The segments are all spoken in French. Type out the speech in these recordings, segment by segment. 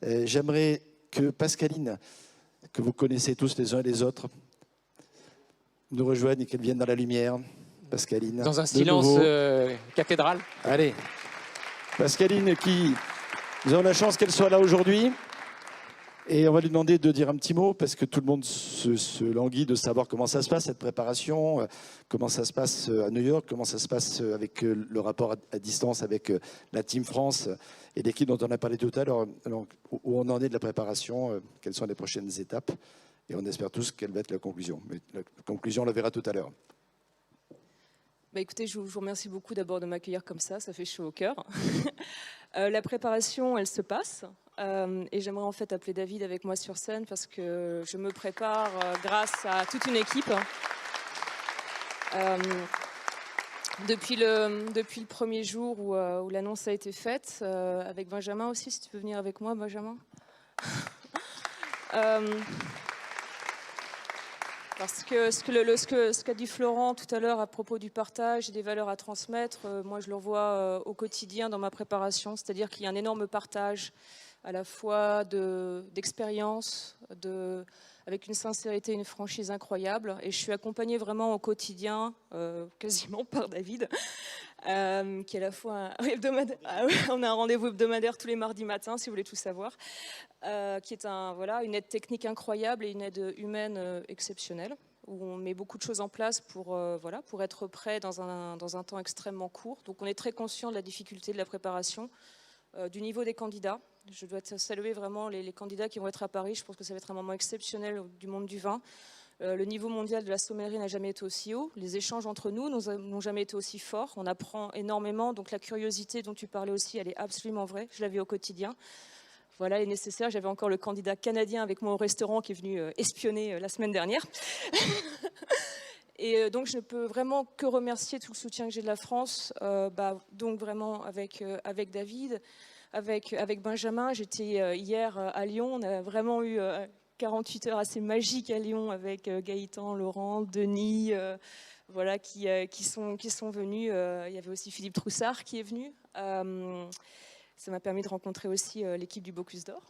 J'aimerais que Pascaline, que vous connaissez tous les uns et les autres, nous rejoigne et qu'elle vienne dans la lumière. Pascaline. Dans un silence cathédral. Allez. Pascaline, nous avons la chance qu'elle soit là aujourd'hui. Et on va lui demander de dire un petit mot, parce que tout le monde se languit de savoir comment ça se passe, cette préparation, comment ça se passe à New York, comment ça se passe avec le rapport à distance avec la Team France et l'équipe dont on a parlé tout à l'heure. Où on en est de la préparation, quelles sont les prochaines étapes. Et on espère tous quelle va être la conclusion. Mais la conclusion, on la verra tout à l'heure. Bah écoutez, je vous remercie beaucoup d'abord de m'accueillir comme ça fait chaud au cœur. La préparation, elle se passe. Et j'aimerais en fait appeler David avec moi sur scène parce que je me prépare grâce à toute une équipe. Depuis le premier jour où l'annonce a été faite, avec Benjamin aussi, si tu peux venir avec moi, Benjamin. Parce que ce qu'a dit Florent tout à l'heure à propos du partage et des valeurs à transmettre, moi je le vois au quotidien dans ma préparation, c'est-à-dire qu'il y a un énorme partage à la fois d'expérience, avec une sincérité et une franchise incroyable. Et je suis accompagnée vraiment au quotidien, quasiment par David, qui est à la fois hebdomadaire. Ah oui, on a un rendez-vous hebdomadaire tous les mardis matins, si vous voulez tout savoir, qui est une aide technique incroyable et une aide humaine exceptionnelle, où on met beaucoup de choses en place pour être prêt dans un temps extrêmement court. Donc on est très conscient de la difficulté de la préparation, du niveau des candidats. Je dois saluer vraiment les candidats qui vont être à Paris. Je pense que ça va être un moment exceptionnel du monde du vin. Le niveau mondial de la sommellerie n'a jamais été aussi haut. Les échanges entre nous n'ont jamais été aussi forts. On apprend énormément. Donc la curiosité dont tu parlais aussi, elle est absolument vraie. Je la vis au quotidien. Voilà, elle est nécessaire. J'avais encore le candidat canadien avec moi au restaurant qui est venu espionner la semaine dernière. Et donc, je ne peux vraiment que remercier tout le soutien que j'ai de la France. Donc, vraiment, avec David, avec Benjamin. J'étais hier à Lyon. On a vraiment eu 48 heures assez magiques à Lyon avec Gaëtan, Laurent, Denis, qui sont venus. Il y avait aussi Philippe Troussard qui est venu. Ça m'a permis de rencontrer aussi l'équipe du Bocuse d'Or.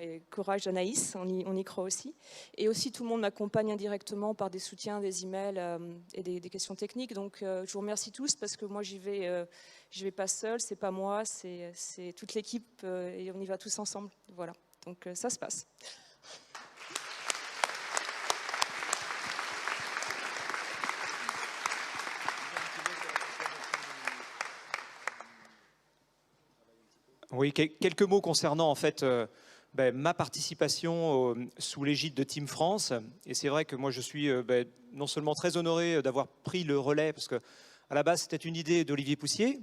Et courage Anaïs, on y croit aussi. Et aussi tout le monde m'accompagne indirectement par des soutiens, des emails et des questions techniques. Donc je vous remercie tous parce que moi j'y vais pas seule, c'est pas moi, c'est toute l'équipe et on y va tous ensemble. Voilà, donc ça se passe. Oui, quelques mots concernant en fait ma participation sous l'égide de Team France. Et c'est vrai que moi je suis non seulement très honoré d'avoir pris le relais, parce qu'à la base c'était une idée d'Olivier Poussier.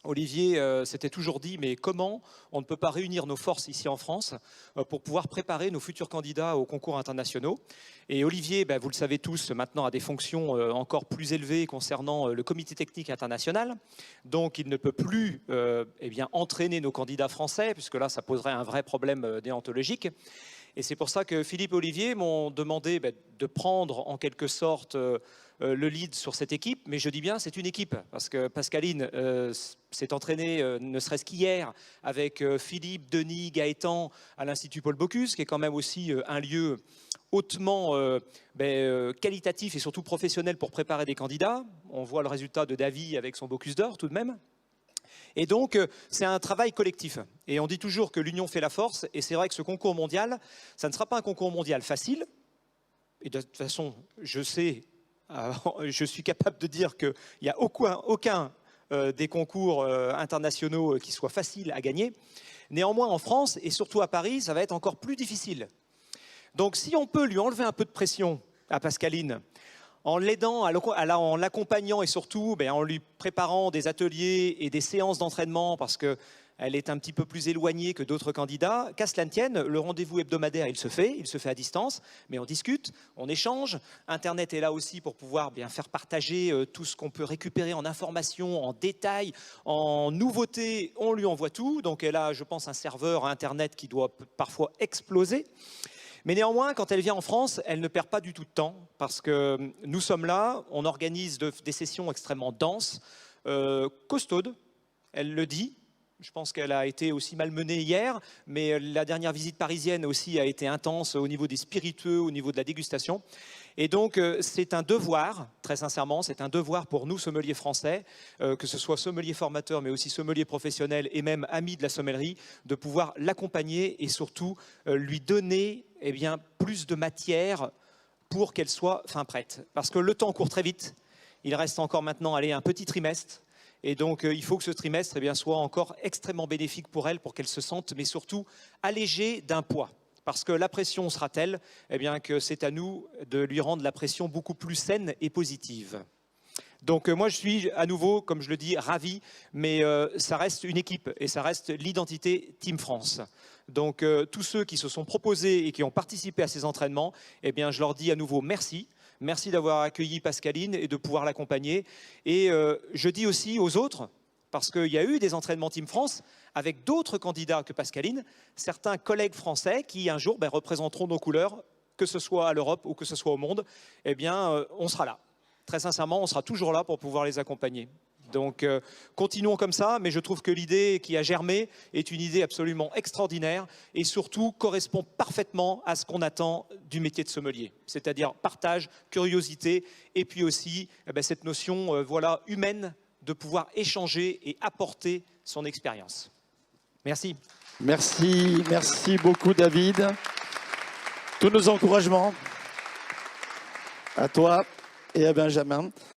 Olivier s'était toujours dit, mais comment on ne peut pas réunir nos forces ici en France pour pouvoir préparer nos futurs candidats aux concours internationaux. Et Olivier, vous le savez tous, maintenant a des fonctions encore plus élevées concernant le comité technique international. Donc il ne peut plus entraîner nos candidats français, puisque là ça poserait un vrai problème déontologique. Et c'est pour ça que Philippe et Olivier m'ont demandé de prendre en quelque sorte le lead sur cette équipe. Mais je dis bien, c'est une équipe, parce que Pascaline s'est entraînée ne serait-ce qu'hier avec Philippe, Denis, Gaëtan à l'Institut Paul Bocuse, qui est quand même aussi un lieu hautement qualitatif et surtout professionnel pour préparer des candidats. On voit le résultat de Davy avec son Bocuse d'Or tout de même. Et donc, c'est un travail collectif. Et on dit toujours que l'union fait la force. Et c'est vrai que ce concours mondial, ça ne sera pas un concours mondial facile. Et de toute façon, je suis capable de dire qu'il n'y a aucun des concours internationaux qui soit facile à gagner. Néanmoins, en France, et surtout à Paris, ça va être encore plus difficile. Donc, si on peut lui enlever un peu de pression à Pascaline, en l'aidant, en l'accompagnant et surtout en lui préparant des ateliers et des séances d'entraînement parce qu'elle est un petit peu plus éloignée que d'autres candidats, qu'à cela ne tienne, le rendez-vous hebdomadaire, il se fait à distance, mais on discute, on échange. Internet est là aussi pour pouvoir faire partager tout ce qu'on peut récupérer en informations, en détails, en nouveautés, on lui envoie tout. Donc elle a, je pense, un serveur Internet qui doit parfois exploser. Mais néanmoins, quand elle vient en France, elle ne perd pas du tout de temps parce que nous sommes là, on organise des sessions extrêmement denses, costaudes, elle le dit. Je pense qu'elle a été aussi malmenée hier, mais la dernière visite parisienne aussi a été intense au niveau des spiritueux, au niveau de la dégustation. Et donc, c'est un devoir, très sincèrement, c'est un devoir pour nous, sommeliers français, que ce soit sommeliers formateurs, mais aussi sommeliers professionnels et même amis de la sommellerie, de pouvoir l'accompagner et surtout lui donner plus de matière pour qu'elle soit fin prête. Parce que le temps court très vite. Il reste encore maintenant un petit trimestre. Et donc, il faut que ce trimestre soit encore extrêmement bénéfique pour elle, pour qu'elle se sente, mais surtout allégée d'un poids. Parce que la pression sera telle que c'est à nous de lui rendre la pression beaucoup plus saine et positive. Donc moi, je suis à nouveau, comme je le dis, ravi, mais ça reste une équipe et ça reste l'identité Team France. Donc tous ceux qui se sont proposés et qui ont participé à ces entraînements, je leur dis à nouveau merci. Merci d'avoir accueilli Pascaline et de pouvoir l'accompagner. Et je dis aussi aux autres, parce qu'il y a eu des entraînements Team France avec d'autres candidats que Pascaline, certains collègues français qui un jour représenteront nos couleurs, que ce soit à l'Europe ou que ce soit au monde, on sera là. Très sincèrement, on sera toujours là pour pouvoir les accompagner. Donc continuons comme ça, mais je trouve que l'idée qui a germé est une idée absolument extraordinaire et surtout correspond parfaitement à ce qu'on attend du métier de sommelier, c'est-à-dire partage, curiosité et puis aussi cette notion humaine de pouvoir échanger et apporter son expérience. Merci. Merci beaucoup David. Tous nos encouragements à toi et à Benjamin.